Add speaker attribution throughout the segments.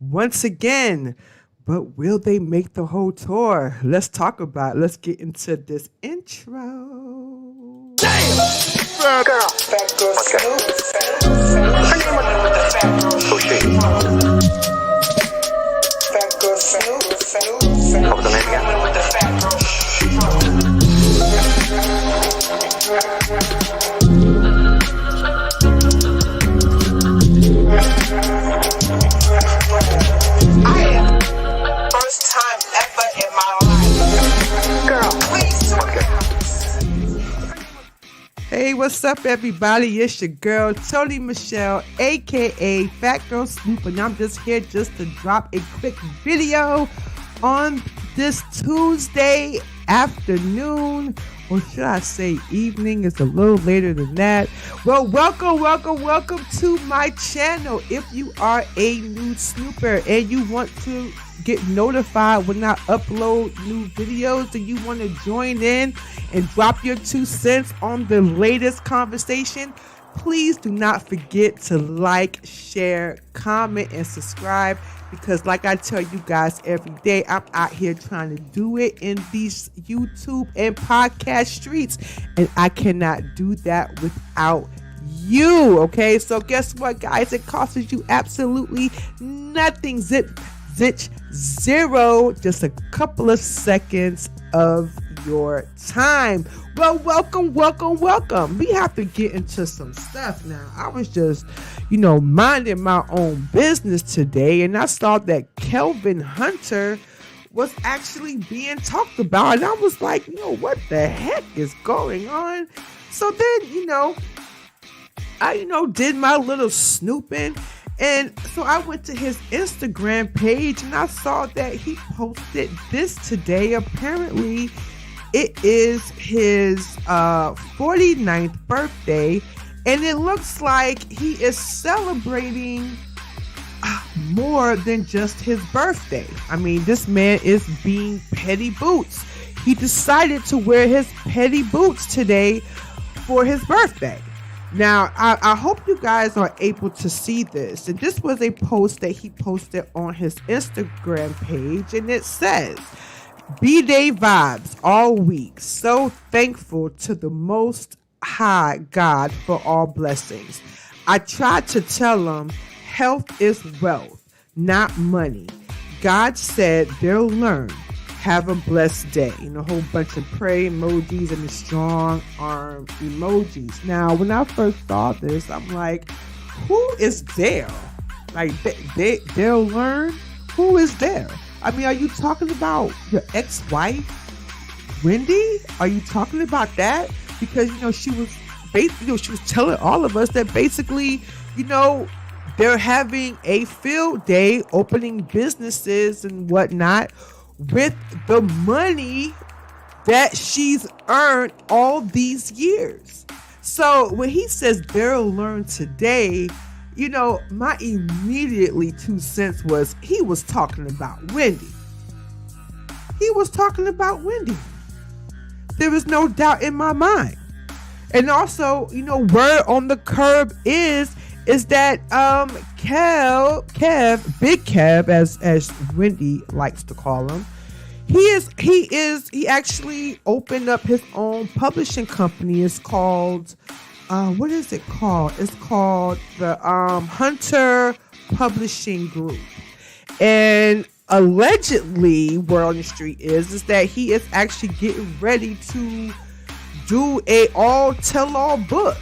Speaker 1: once again. But will they make the whole tour? Let's talk about it. Let's get into this intro.
Speaker 2: Girl. Phatgyrlsnoop. Her name was Fugees. Phatgyrlsnoop. What was the name again? I am first time ever in my life. Girl, please tell me.
Speaker 1: Hey, what's up, everybody? It's your girl, Tony Michelle, aka Phatgyrlsnoop, and I'm just here just to drop a quick video on this Tuesday afternoon, or should I say evening? It's a little later than that. Well, welcome to my channel. If you are a new snooper and you want to get notified when I upload new videos, and you want to join in and drop your 2 cents on the latest conversation, please do not forget to like, share, comment, and subscribe, because like I tell you guys every day, I'm out here trying to do it in these YouTube and podcast streets, and I cannot do that without you. Okay, so guess what, guys? It costs you absolutely nothing. Zero, just a couple of seconds of your time. Well, welcome. We have to get into some stuff now. I was just, minding my own business today, and I saw that Kelvin Hunter was actually being talked about, and I was like, what the heck is going on? So then, I, did my little snooping. And so I went to his Instagram page, and I saw that he posted this today. Apparently, it is his 49th birthday, and it looks like he is celebrating more than just his birthday. I mean, this man is being petty boots. He decided to wear his petty boots today for his birthday. Now, I hope you guys are able to see this. And this was a post that he posted on his Instagram page. And it says, B-Day vibes all week. So thankful to the Most High God for all blessings. I tried to tell him health is wealth, not money. God said they'll learn. Have a blessed day. A whole bunch of pray emojis and the strong arm emojis. Now, when I first saw this, I'm like, who is there? Like, they'll learn? Who is there? I mean, are you talking about your ex-wife, Wendy? Are you talking about that? Because, she was basically, she was telling all of us that basically, they're having a field day, opening businesses and whatnot, with the money that she's earned all these years. So when he says they'll learn today, my immediately 2 cents was he was talking about Wendy. He was talking about Wendy. There is no doubt in my mind. And also, word on the curb is that Big Kev, as Wendy likes to call him, he actually opened up his own publishing company. It's called what is it called? It's called the Hunter Publishing Group. And allegedly, word on the street is that he is actually getting ready to do a all tell-all book.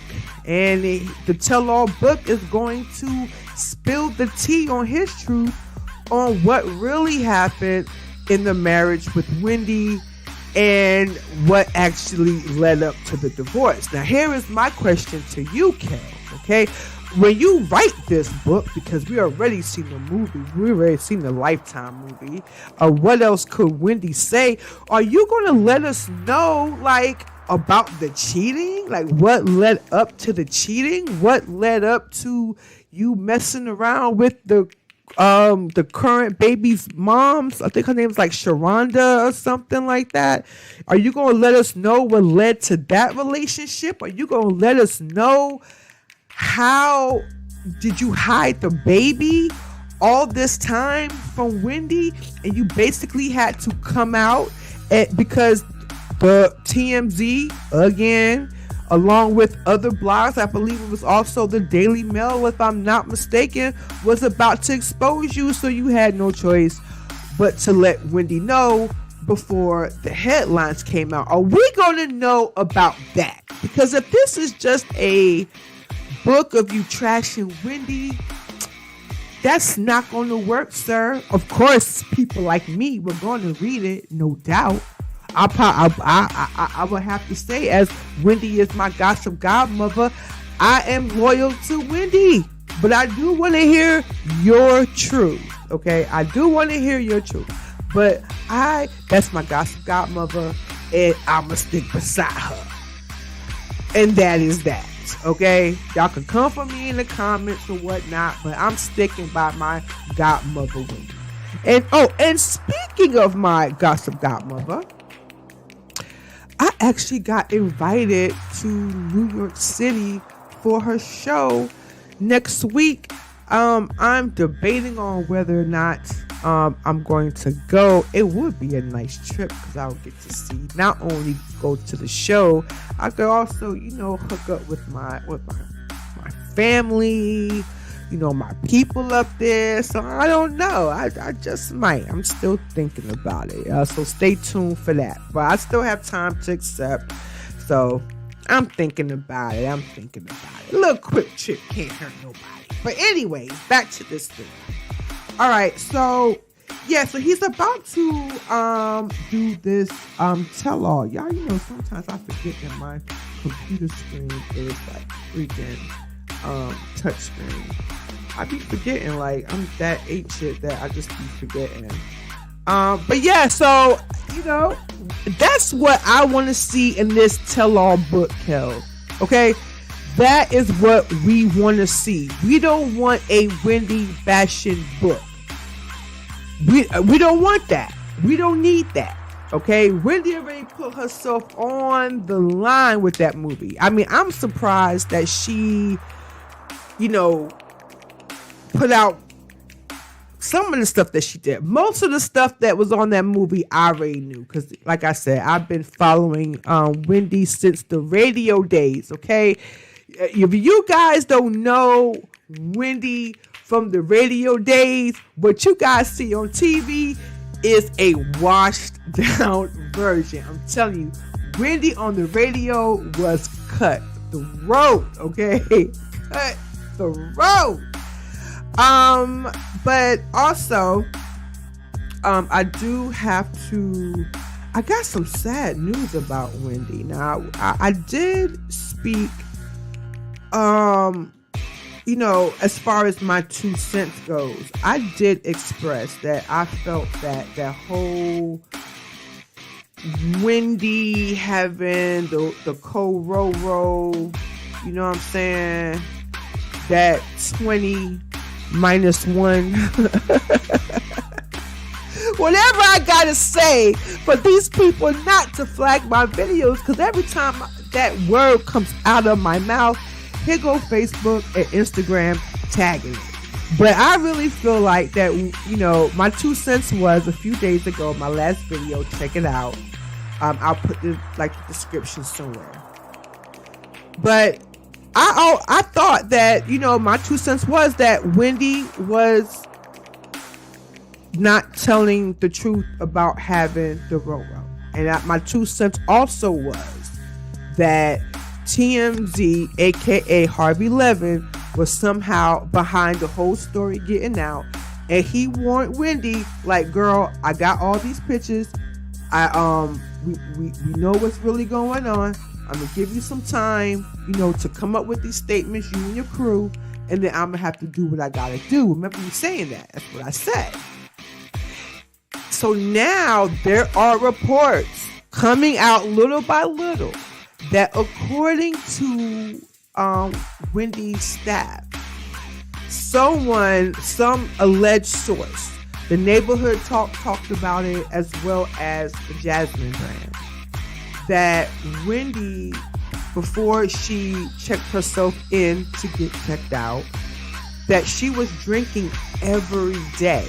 Speaker 1: And the tell-all book is going to spill the tea on his truth on what really happened in the marriage with Wendy and what actually led up to the divorce. Now, here is my question to you, Kel, okay? When you write this book, because we already seen the movie, we already seen the Lifetime movie, what else could Wendy say? Are you going to let us know, about the cheating? Like, what led up to the cheating? What led up to you messing around with the current baby's moms? I think her name's like Sharonda or something like that. Are you going to let us know what led to that relationship? Are you going to let us know how did you hide the baby? all this time from Wendy, and you basically had to come out because the TMZ, again, along with other blogs, I believe it was also the Daily Mail, if I'm not mistaken, was about to expose you, so you had no choice but to let Wendy know before the headlines came out. Are we going to know about that? Because if this is just a book of you trashing Wendy, that's not going to work, sir. Of course, people like me were going to read it, no doubt. I would have to say, as Wendy is my gossip godmother, I am loyal to Wendy. But I do want to hear your truth, okay? I do want to hear your truth. But that's my gossip godmother, and I'm going to stick beside her. And that is that, okay? Y'all can come for me in the comments or whatnot, but I'm sticking by my godmother, Wendy. And speaking of my gossip godmother, I actually got invited to New York City for her show next week. I'm debating on whether or not I'm going to go. It would be a nice trip because I'll get to see, not only go to the show, I could also, hook up with my family, my people up there. So I don't know. I just might. I'm still thinking about it. So stay tuned for that. But I still have time to accept. So I'm thinking about it. A little quick trip can't hurt nobody. But anyways, back to this thing. All right. So he's about to do this tell-all. Y'all, sometimes I forget that my computer screen is like freaking touch screen. I be forgetting, like, I'm that shit that I just be forgetting. But yeah, so, that's what I want to see in this tell-all book, Kel. Okay? That is what we want to see. We don't want a Wendy bashing book. We don't want that. We don't need that. Okay? Wendy already put herself on the line with that movie. I mean, I'm surprised that she, put out some of the stuff that she did. Most of the stuff that was on that movie, I already knew. Because, like I said, I've been following Wendy since the radio days, okay? If you guys don't know Wendy from the radio days, what you guys see on TV is a washed down version. I'm telling you, Wendy on the radio was cut the road, okay? Cut the road. But also, I got some sad news about Wendy. Now, I did speak, as far as my 2 cents goes, I did express that I felt that whole Wendy having the co-ro-ro, you know what I'm saying? That 20 minus 1. Whatever I gotta say for these people not to flag my videos, because every time that word comes out of my mouth, here go Facebook and Instagram tagging it. But I really feel like that, my 2 cents was a few days ago, my last video, check it out. I'll put the description somewhere. But I thought that, my 2 cents was that Wendy was not telling the truth about having the Roro. And my 2 cents also was that TMZ, aka Harvey Levin, was somehow behind the whole story getting out. And he warned Wendy, like, girl, I got all these pictures. We know what's really going on. I'm going to give you some time, to come up with these statements, you and your crew, and then I'm going to have to do what I got to do. Remember me saying that. That's what I said. So now there are reports coming out little by little that according to Wendy's staff, some alleged source, the neighborhood talked about it, as well as the Jasmine brand, that Wendy, before she checked herself in to get checked out, that she was drinking every day.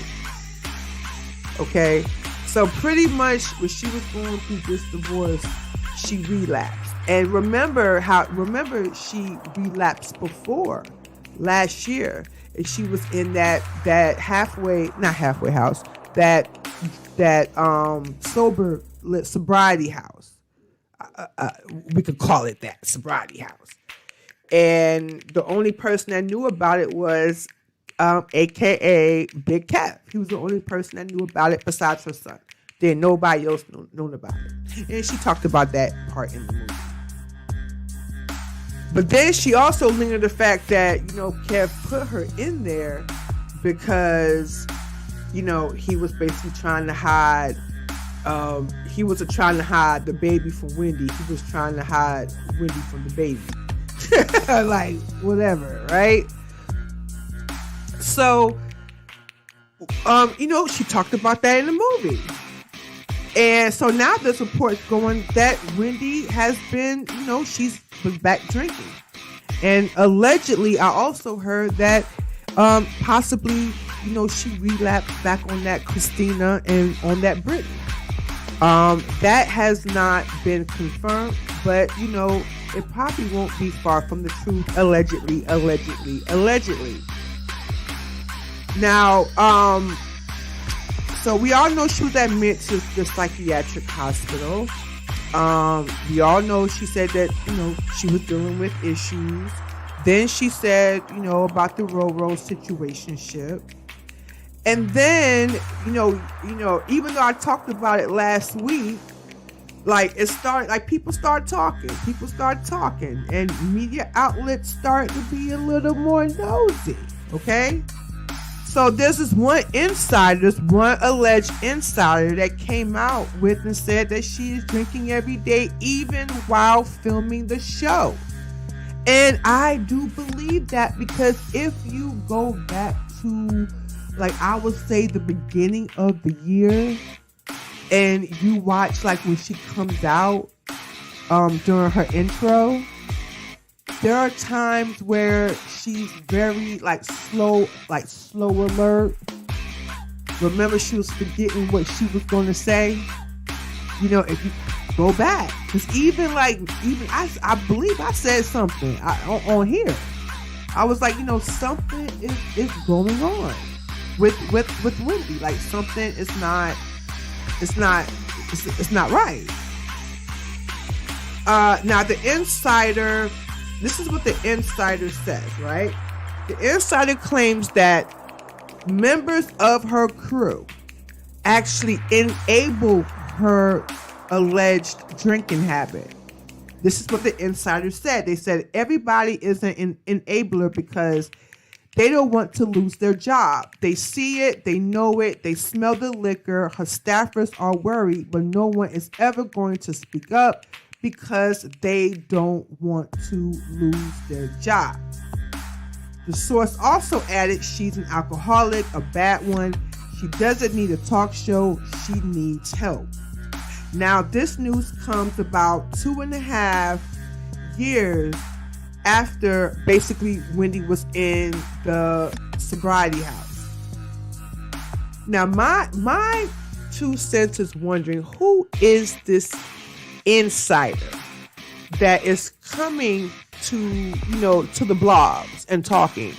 Speaker 1: Okay, so pretty much when she was going through this divorce, she relapsed. And remember she relapsed before last year, and she was in that sobriety house. We could call it that, sobriety house. And the only person that knew about it was AKA Big Kev. He was the only person that knew about it besides her son. Then nobody else known about it. And she talked about that part in the movie. But then she also lingered the fact that, Kev put her in there because, he was basically trying to hide. He wasn't trying to hide the baby from Wendy. He was trying to hide Wendy from the baby. Like, whatever, right? So, she talked about that in the movie. And so now there's reports going that Wendy has been, she's been back drinking. And allegedly, I also heard that possibly, she relapsed back on that Christina and on that Britney. That has not been confirmed, but, it probably won't be far from the truth. Allegedly. Now, so we all know she was admitted to the psychiatric hospital. We all know she said that, she was dealing with issues. Then she said, about the Roro situationship. And then, even though I talked about it last week, people start talking, and media outlets start to be a little more nosy. Okay. So there's this one alleged insider that came out with and said that she is drinking every day, even while filming the show. And I do believe that, because if you go back to, I would say the beginning of the year, and you watch when she comes out during her intro, there are times where she's very slow alert. Remember, she was forgetting what she was going to say. If you go back, because even I believe I said something on here. I was like, something is going on with Wendy. Something is not. It's not right. Now the insider. This is what the insider says, right? The insider claims that members of her crew actually enabled her alleged drinking habit. This is what the insider said. They said everybody is an enabler because they don't want to lose their job. They see it, they know it, they smell the liquor. Her staffers are worried, but no one is ever going to speak up because they don't want to lose their job. The source also added she's an alcoholic, a bad one. She doesn't need a talk show. She needs help. Now, this news comes about 2.5 years after basically Wendy was in the sobriety house. Now, my 2 cents is wondering, who is this insider that is coming to the blogs and talking?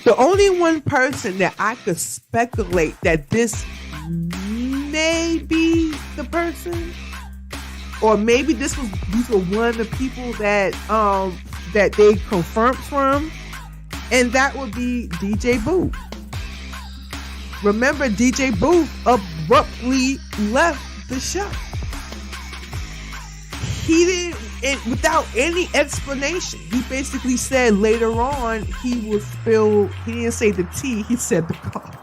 Speaker 1: The only one person that I could speculate that this may be the person, or maybe these were one of the people that they confirmed from, and that would be DJ Booth. Remember, DJ Booth abruptly left the show. He didn't, without any explanation. He basically said later on he didn't say the tea, he said the coffee.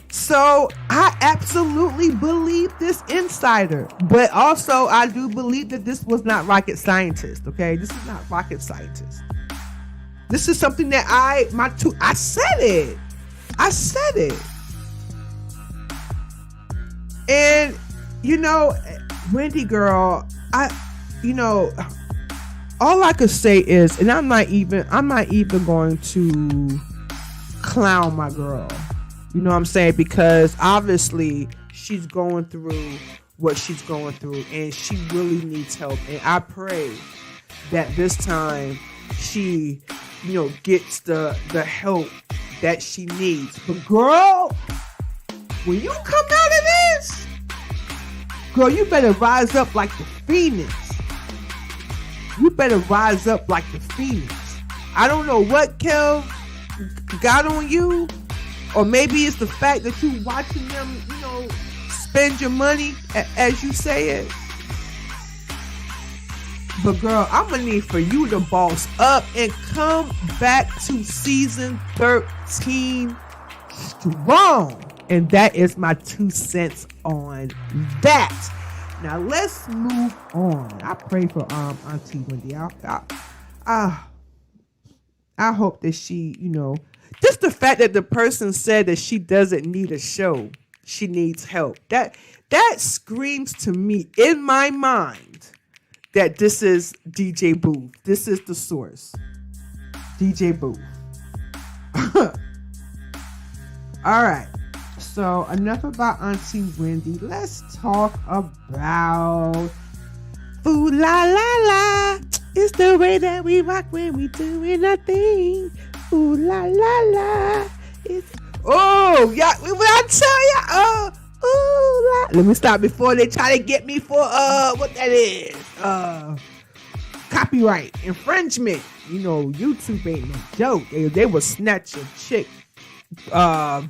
Speaker 1: So I absolutely believe this insider, but also I do believe that this was not rocket scientist. Okay, this is not rocket scientist. This is something that I said it. And Wendy girl, all I could say is, and I'm not even going to clown my girl. You know what I'm saying? Because obviously she's going through what she's going through, and she really needs help. And I pray that this time she, gets the help that she needs. But girl, when you come out of this, girl, you better rise up like the phoenix. You better rise up like the phoenix. I don't know what Kel got on you, or maybe it's the fact that you watching them, spend your money, as you say it. But girl, I'm gonna need for you to boss up and come back to season 13 strong. And that is my 2 cents on that. Now let's move on. I pray for Auntie Wendy. I hope that she, just the fact that the person said that she doesn't need a show, she needs help. That screams to me in my mind that this is DJ Booth. This is the source. DJ Booth. All right. So enough about Auntie Wendy. Let's talk about Ooh La La La. It's the way that we rock when we doing our thing. Ooh La La La. Yeah, what I tell ya? Ooh La. Let me stop before they try to get me for what that is. Copyright infringement. YouTube ain't no joke. They will snatch a chick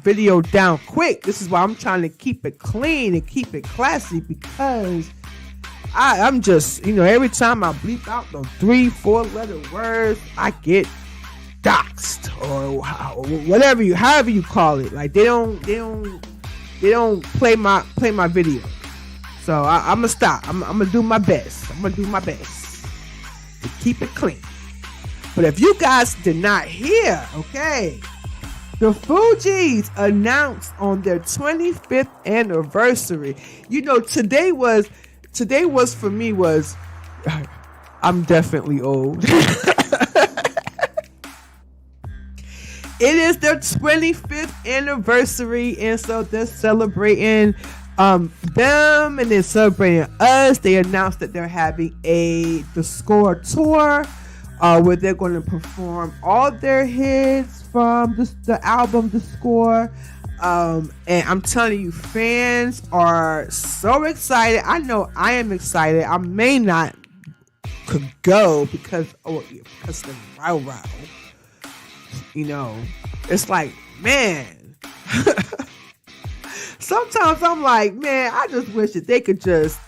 Speaker 1: video down quick. This is why I'm trying to keep it clean and keep it classy, because I'm just, every time I bleep out those 3-4 letter words, I get doxed or however you call it. Like they don't play my video. So I'm gonna stop. I'm gonna do my best. To keep it clean. But if you guys did not hear, okay, the Fugees announced on their 25th anniversary. Today was for me was, I'm definitely old. It is their 25th anniversary, and so they're celebrating them, and they're celebrating us. They announced that they're having the Score tour, where they're going to perform all their hits from the album The Score. And I'm telling you, fans are so excited. I know I am excited. I may not could go because of the row. It's like, man. Sometimes I'm like, man, I just wish that they could just,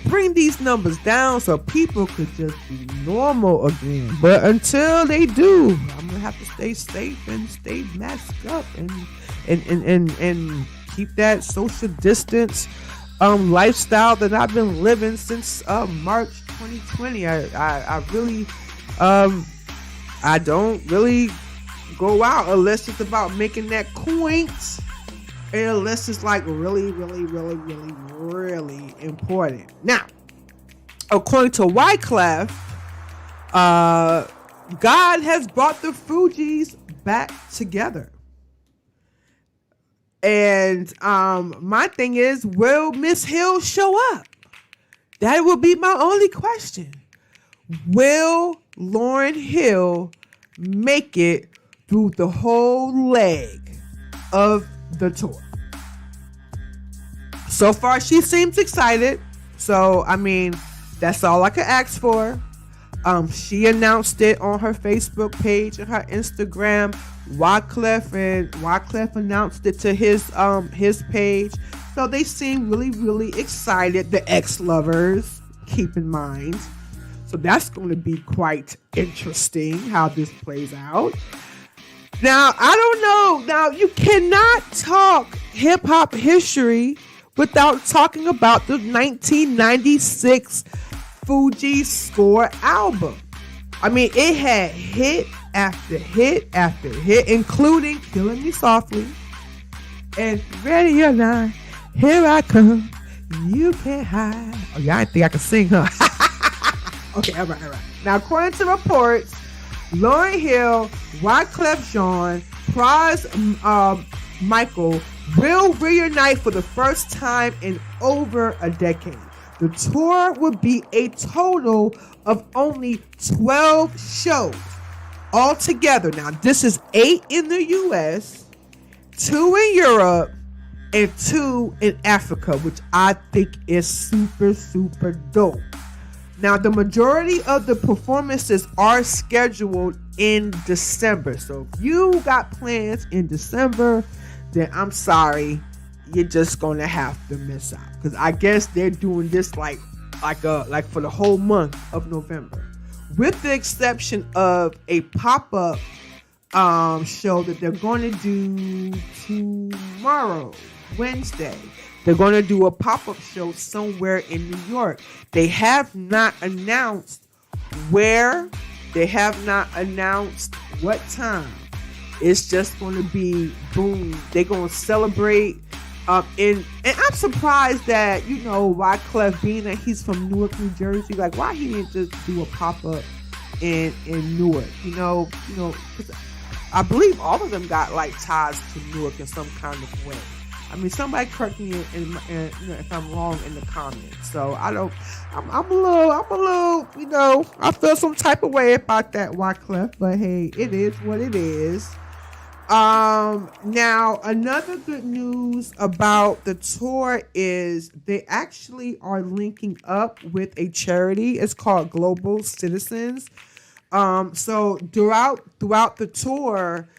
Speaker 1: bring these numbers down so people could just be normal again. But until they do, I'm gonna have to stay safe and stay masked up and keep that social distance lifestyle that I've been living since March 2020. I really I don't really go out unless it's about making that coins, and unless it's like really important. Now, according to Wyclef, God has brought the Fugees back together. And my thing is, will Miss Hill show up? That will be my only question. Will Lauryn Hill make it through the whole leg of the tour? So far, she seems excited. So, that's all I could ask for. She announced it on her Facebook page and her Instagram. Wyclef announced it to his page. So they seem really excited. The ex-lovers, keep in mind. So that's going to be quite interesting how this plays out. Now, I don't know. Now, you cannot talk hip-hop history without talking about the 1996 Fugees Score album. It had hit after hit after hit, including Killing Me Softly and Ready or Not, Here I Come, You Can't Hide. Oh, y'all didn't think I could sing, huh? Okay, all right. Now, according to reports, Lauryn Hill, Wyclef Jean, Pras Michael will reunite for the first time in over a decade. The tour will be a total of only 12 shows altogether. Now, this is 8 in the U.S., 2 in Europe, and 2 in Africa, which I think is super, super dope. Now, the majority of the performances are scheduled in December. So if you got plans in December, then I'm sorry, you're just gonna have to miss out. Because I guess they're doing this like for the whole month of November. With the exception of a pop-up show that they're going to do tomorrow, Wednesday. They're going to do a pop-up show somewhere in New York. They have not announced where. They have not announced what time. It's just going to be boom. They're going to celebrate. And I'm surprised that, Wyclef, being that he's from Newark, New Jersey, like, why he didn't just do a pop-up in Newark, because I believe all of them got like ties to Newark in some kind of way. I mean, somebody correct me if I'm wrong in the comments. So I'm a little, I feel some type of way about that, Wyclef, but hey, it is what it is. Now, another good news about the tour is they actually are linking up with a charity. It's called Global Citizens. So throughout the tour,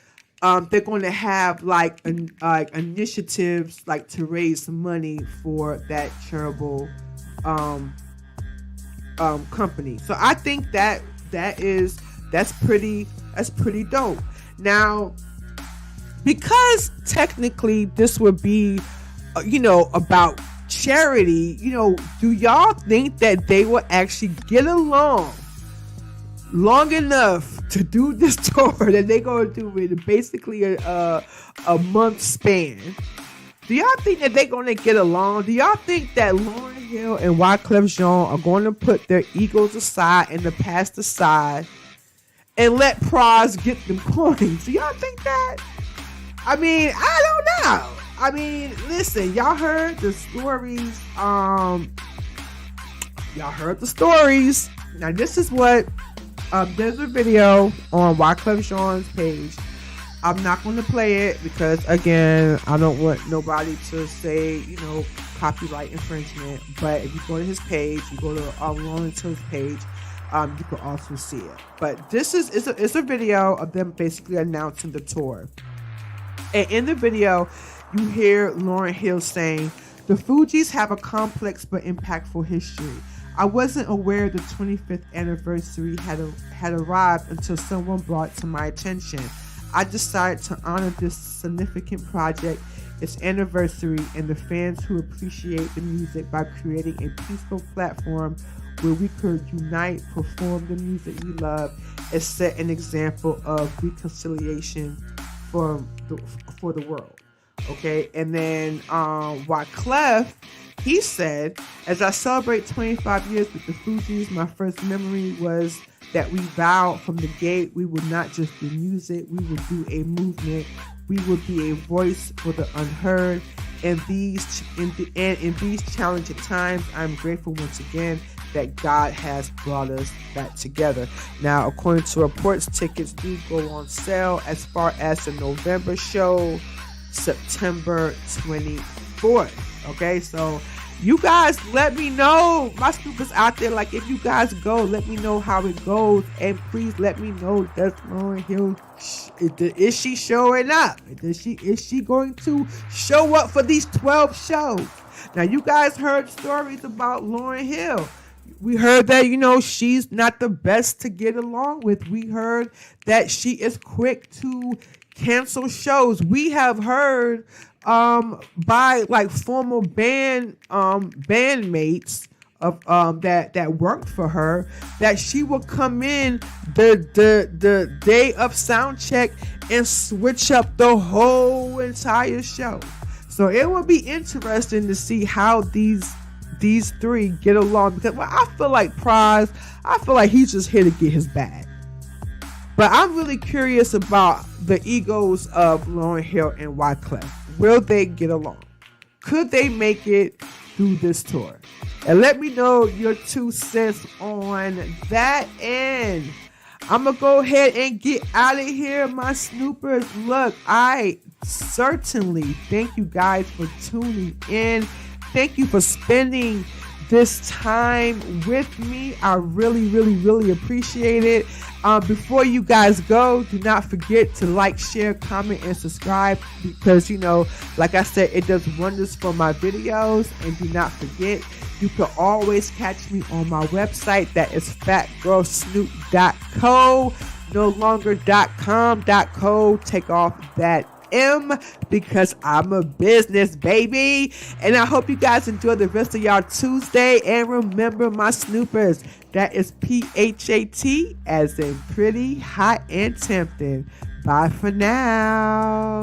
Speaker 1: they're going to have like initiatives like to raise money for that charitable company. So I think that's pretty dope. Now, because technically this would be about charity, do y'all think that they will actually get along long enough to do this tour that they're going to do in basically a month span? Do y'all think that they're going to get along? Do y'all think that Lauryn Hill and Wyclef Jean are going to put their egos aside and the past aside and let Pras get them coins? Do y'all think that? I mean, I don't know. I mean, listen, y'all heard the stories. Y'all heard the stories. Now, this is what there's a video on Wyclef Jean's page. I'm not going to play it because, again, I don't want nobody to say, copyright infringement. But if you go to his page, you go to Lauryn Hill's page, you can also see it. But this is a video of them basically announcing the tour. And in the video, you hear Lauryn Hill saying, "The Fugees have a complex but impactful history. I wasn't aware the 25th anniversary had arrived until someone brought it to my attention. I decided to honor this significant project, its anniversary, and the fans who appreciate the music by creating a peaceful platform where we could unite, perform the music we love, and set an example of reconciliation for the world." Okay, and then Wyclef, he said, "As I celebrate 25 years with the Fugees, my first memory was that we vowed from the gate we would not just do music, we would do a movement. We would be a voice for the unheard. And in these challenging times, I'm grateful once again that God has brought us back together." Now, according to reports, tickets do go on sale as far as the November show, September 24th. Okay, so you guys let me know. My scoopers out there, like, if you guys go, let me know how it goes, and please let me know, does Lauryn Hill, is she showing up? Is she going to show up for these 12 shows? Now, you guys heard stories about Lauryn Hill. We heard that, she's not the best to get along with. We heard that she is quick to cancel shows. We have heard by like former bandmates of that worked for her, that she will come in the day of sound check and switch up the whole entire show. So it will be interesting to see how these these three get along, because I feel like Pras, I feel like he's just here to get his bag. But I'm really curious about the egos of Lauryn Hill and Wyclef. Will they get along? Could they make it through this tour? And let me know your 2 cents on that. And I'm going to go ahead and get out of here, my snoopers. Look, I certainly thank you guys for tuning in. Thank you for spending this time with me. I really, really, really appreciate it. Before you guys go, do not forget to like, share, comment, and subscribe, because, like I said, it does wonders for my videos. And do not forget, you can always catch me on my website. That is Phatgyrlsnoop.co. No longer .com, .co. Take off that M, because I'm a business, baby. And I hope you guys enjoy the rest of y'all Tuesday. And remember, my snoopers, that is PHAT, as in pretty, hot, and tempting. Bye for now.